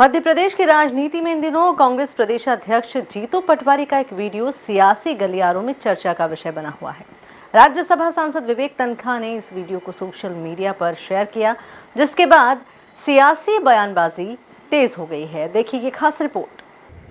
मध्य प्रदेश की राजनीति में इन दिनों कांग्रेस प्रदेशाध्यक्ष जीतू पटवारी का एक वीडियो सियासी गलियारों में चर्चा का विषय बना हुआ है। राज्यसभा सांसद विवेक तनखा ने इस वीडियो को सोशल मीडिया पर शेयर किया, जिसके बाद सियासी बयानबाजी तेज हो गई है। देखिए ये खास रिपोर्ट।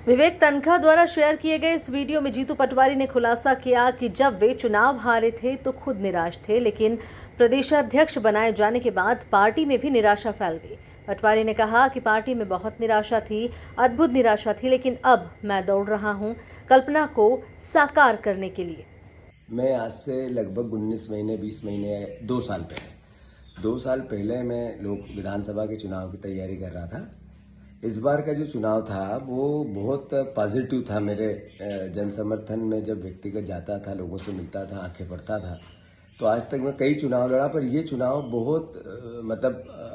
विवेक तनखा द्वारा शेयर किए गए इस वीडियो में जीतू पटवारी ने खुलासा किया कि जब वे चुनाव हारे थे तो खुद निराश थे, लेकिन प्रदेशाध्यक्ष बनाए जाने के बाद पार्टी में भी निराशा फैल गई। पटवारी ने कहा कि पार्टी में बहुत निराशा थी, अद्भुत निराशा थी, लेकिन अब मैं दौड़ रहा हूं कल्पना को साकार करने के लिए। मैं आज से लगभग 19 महीने 20 महीने 2 साल पहले मैं लोक विधानसभा के चुनाव की तैयारी कर रहा था। इस बार का जो चुनाव था वो बहुत पॉजिटिव था। मेरे जन समर्थन में जब व्यक्तिगत जाता था, लोगों से मिलता था, आंखें पढ़ता था, तो आज तक मैं कई चुनाव लड़ा, पर ये चुनाव बहुत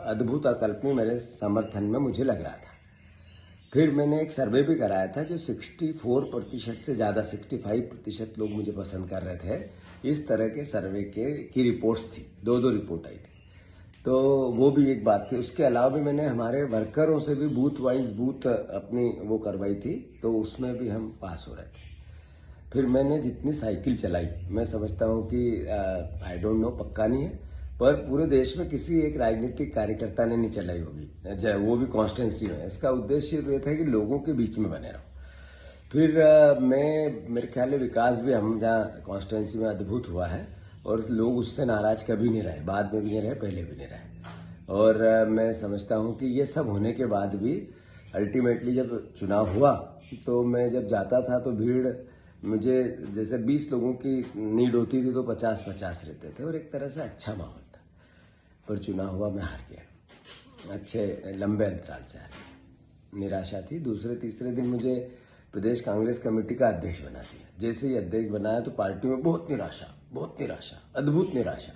अद्भुत अकल्पनीय मेरे समर्थन में मुझे लग रहा था। फिर मैंने एक सर्वे भी कराया था जो 64% से ज़्यादा 65% लोग मुझे पसंद कर रहे थे। इस तरह के सर्वे की रिपोर्ट्स थी, 2 रिपोर्ट आई थी, तो वो भी एक बात थी। उसके अलावा भी मैंने हमारे वर्करों से भी बूथ वाइज बूथ अपनी वो करवाई थी, तो उसमें भी हम पास हो रहे थे। फिर मैंने जितनी साइकिल चलाई, मैं समझता हूँ कि आई डोंट नो, पक्का नहीं है, पर पूरे देश में किसी एक राजनीतिक कार्यकर्ता ने नहीं चलाई होगी, वो भी कॉन्स्टिट्यूंसी में। इसका उद्देश्य ये था कि लोगों के बीच में बने रहो। फिर मेरे ख्याल में विकास भी हम जहाँ कॉन्स्टिट्यूंसी में अद्भुत हुआ है, और लोग उससे नाराज कभी नहीं रहे, बाद में भी नहीं रहे, पहले भी नहीं रहे। और मैं समझता हूँ कि ये सब होने के बाद भी अल्टीमेटली जब चुनाव हुआ तो मैं जब जाता था तो भीड़, मुझे जैसे 20 लोगों की नीड होती थी तो 50-50 रहते थे, और एक तरह से अच्छा माहौल था। पर चुनाव हुआ, मैं हार गया, अच्छे लंबे अंतराल से हार गया। निराशा थी। दूसरे तीसरे दिन मुझे प्रदेश कांग्रेस कमेटी का अध्यक्ष बना दिया। जैसे ही अध्यक्ष बनाया तो पार्टी में बहुत निराशा, अद्भुत निराशा।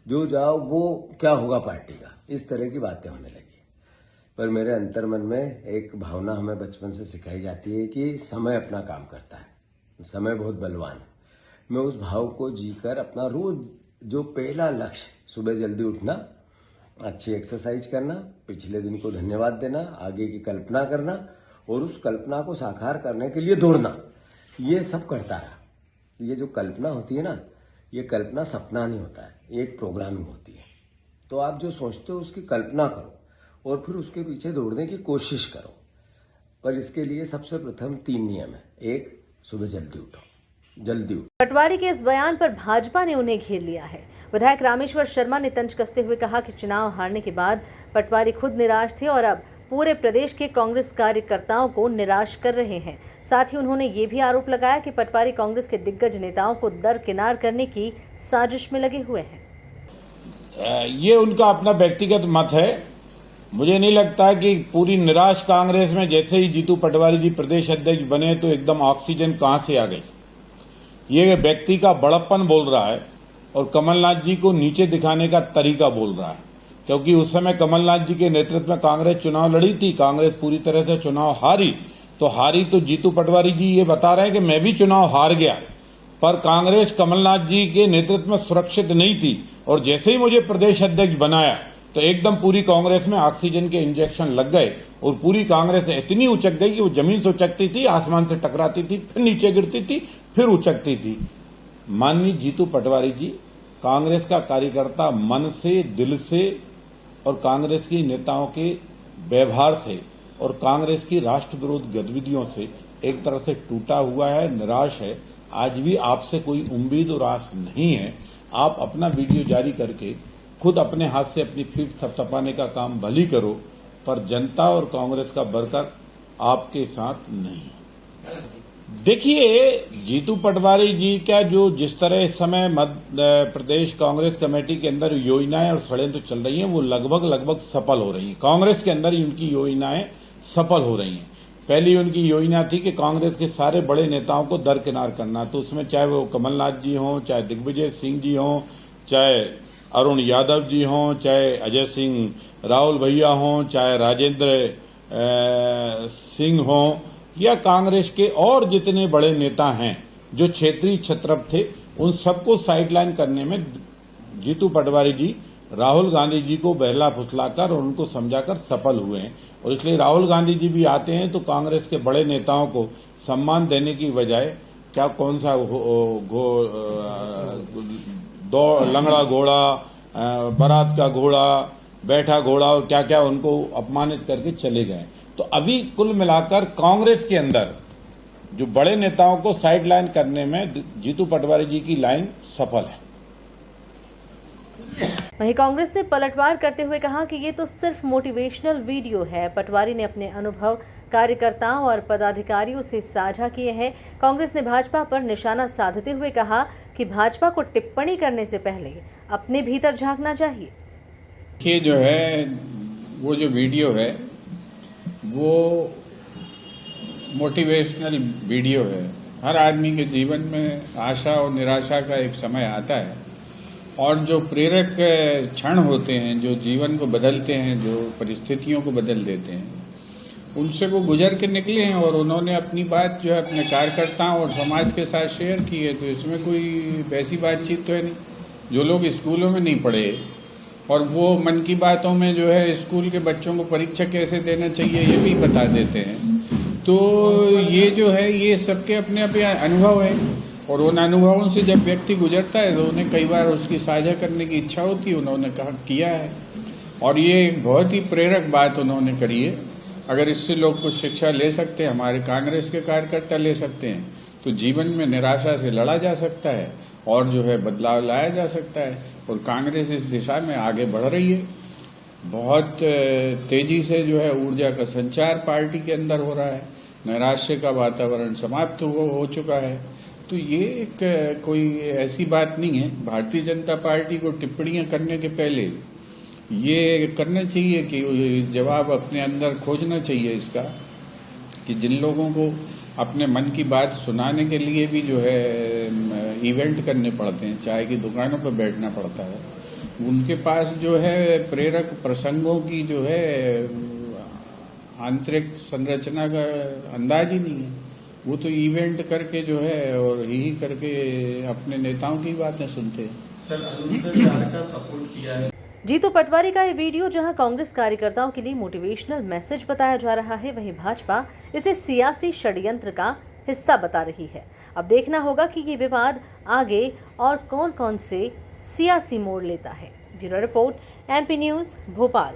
जो जाओ वो क्या होगा पार्टी का, इस तरह की बातें होने लगी। पर मेरे अंतर्मन में एक भावना हमें बचपन से सिखाई जाती है कि समय अपना काम करता है, समय बहुत बलवान है। मैं उस भाव को जीकर अपना रोज जो पहला लक्ष्य, सुबह जल्दी उठना, अच्छी एक्सरसाइज करना, पिछले दिन को धन्यवाद देना, आगे की कल्पना करना, और उस कल्पना को साकार करने के लिए दौड़ना, ये सब करता रहा। ये जो कल्पना होती है ना, ये कल्पना सपना नहीं होता है, ये एक प्रोग्रामिंग होती है। तो आप जो सोचते हो उसकी कल्पना करो और फिर उसके पीछे दौड़ने की कोशिश करो। पर इसके लिए सबसे प्रथम 3 नियम है। 1, सुबह जल्दी उठो। पटवारी के इस बयान पर भाजपा ने उन्हें घेर लिया है। विधायक रामेश्वर शर्मा ने तंज कसते हुए कहा कि चुनाव हारने के बाद पटवारी खुद निराश थे और अब पूरे प्रदेश के कांग्रेस कार्यकर्ताओं को निराश कर रहे हैं। साथ ही उन्होंने ये भी आरोप लगाया कि पटवारी कांग्रेस के दिग्गज नेताओं को दरकिनार करने की साजिश में लगे हुए हैं। ये उनका अपना व्यक्तिगत मत है। मुझे नहीं लगता कि पूरी निराश कांग्रेस में जैसे ही जीतू पटवारी जी प्रदेश अध्यक्ष बने तो एकदम ऑक्सीजन कहां से आ गई। ये व्यक्ति का बड़प्पन बोल रहा है और कमलनाथ जी को नीचे दिखाने का तरीका बोल रहा है, क्योंकि उस समय कमलनाथ जी के नेतृत्व में कांग्रेस चुनाव लड़ी थी, कांग्रेस पूरी तरह से चुनाव हारी तो जीतू पटवारी जी ये बता रहे हैं कि मैं भी चुनाव हार गया, पर कांग्रेस कमलनाथ जी के नेतृत्व में सुरक्षित नहीं थी, और जैसे ही मुझे प्रदेश अध्यक्ष बनाया तो एकदम पूरी कांग्रेस में ऑक्सीजन के इंजेक्शन लग गए और पूरी कांग्रेस इतनी उचक गई कि वो जमीन से उचकती थी, आसमान से टकराती थी, फिर नीचे गिरती थी, फिर उचकती थी। माननीय जीतू पटवारी जी कांग्रेस का कार्यकर्ता मन से, दिल से, और कांग्रेस के नेताओं के व्यवहार से और कांग्रेस की राष्ट्र विरोध गतिविधियों से एक तरह से टूटा हुआ है, निराश है। आज भी आपसे कोई उम्मीद और आस नहीं है। आप अपना वीडियो जारी करके खुद अपने हाथ से अपनी पीठ थपथपाने का काम भली करो, पर जनता और कांग्रेस का वर्कर आपके साथ नहीं। देखिए, जीतू पटवारी जी का जो जिस तरह इस समय मध्य प्रदेश कांग्रेस कमेटी के अंदर योजनाएं और षड्यंत्र चल रही हैं, वो लगभग सफल हो रही हैं। कांग्रेस के अंदर ही उनकी योजनाएं सफल हो रही हैं। पहली उनकी योजना थी कि कांग्रेस के सारे बड़े नेताओं को दरकिनार करना, तो उसमें चाहे वो कमलनाथ जी हों, चाहे दिग्विजय सिंह जी हों, चाहे अरुण यादव जी हों, चाहे अजय सिंह राहुल भैया हों, चाहे राजेंद्र सिंह हों, या कांग्रेस के और जितने बड़े नेता हैं जो क्षेत्रीय छत्रप थे, उन सबको साइडलाइन करने में जीतू पटवारी जी राहुल गांधी जी को बहला फुसलाकर और उनको समझाकर सफल हुए हैं। और इसलिए राहुल गांधी जी भी आते हैं तो कांग्रेस के बड़े नेताओं को सम्मान देने की बजाय क्या कौन सा लंगड़ा घोड़ा, बारात का घोड़ा, बैठा घोड़ा और क्या क्या उनको अपमानित करके चले गए। तो अभी कुल मिलाकर कांग्रेस के अंदर जो बड़े नेताओं को साइड लाइन करने में जीतू पटवारी जी की लाइन सफल है। वहीं कांग्रेस ने पलटवार करते हुए कहा कि ये तो सिर्फ मोटिवेशनल वीडियो है। पटवारी ने अपने अनुभव कार्यकर्ताओं और पदाधिकारियों से साझा किए हैं। कांग्रेस ने भाजपा पर निशाना साधते हुए कहा कि भाजपा को टिप्पणी करने से पहले अपने भीतर झांकना चाहिए। ये जो है वो जो वीडियो है वो मोटिवेशनल वीडियो है। हर आदमी के जीवन में आशा और निराशा का एक समय आता है और जो प्रेरक क्षण होते हैं, जो जीवन को बदलते हैं, जो परिस्थितियों को बदल देते हैं, उनसे वो गुजर के निकले हैं और उन्होंने अपनी बात जो है अपने कार्यकर्ताओं और समाज के साथ शेयर की है। तो इसमें कोई वैसी बातचीत तो है नहीं। जो लोग स्कूलों में नहीं पढ़े और वो मन की बातों में जो है स्कूल के बच्चों को परीक्षा कैसे देना चाहिए ये भी बता देते हैं। तो ये जो है ये सबके अपने अपने अनुभव है और उन अनुभवों से जब व्यक्ति गुजरता है तो उन्हें कई बार उसकी साझा करने की इच्छा होती है। उन्होंने किया है और ये एक बहुत ही प्रेरक बात उन्होंने करी है। अगर इससे लोग कुछ शिक्षा ले सकते हैं, हमारे कांग्रेस के कार्यकर्ता ले सकते हैं, तो जीवन में निराशा से लड़ा जा सकता है और जो है बदलाव लाया जा सकता है। और कांग्रेस इस दिशा में आगे बढ़ रही है। बहुत तेजी से जो है ऊर्जा का संचार पार्टी के अंदर हो रहा है। नैराश्य का वातावरण समाप्त हो चुका है। तो ये एक कोई ऐसी बात नहीं है। भारतीय जनता पार्टी को टिप्पणियां करने के पहले ये करना चाहिए कि जवाब अपने अंदर खोजना चाहिए इसका कि जिन लोगों को अपने मन की बात सुनाने के लिए भी जो है इवेंट करने पड़ते हैं, चाय की दुकानों पर बैठना पड़ता है, उनके पास जो है प्रेरक प्रसंगों की जो है आंतरिक संरचना का अंदाज ही नहीं है। वो तो इवेंट करके जो है और ही करके अपने नेताओं की बातें सुनते हैं। सर, अनुसूचित का सपोर्ट किया है। जीतू पटवारी का ये वीडियो जहां कांग्रेस कार्यकर्ताओं के लिए मोटिवेशनल मैसेज बताया जा रहा है, वहीं भाजपा इसे सियासी षड्यंत्र का हिस्सा बता रही है। अब देखना होगा कि ये विवाद आगे और कौन कौन से सियासी मोड़ लेता है। Bureau report, MP news, Bhopal.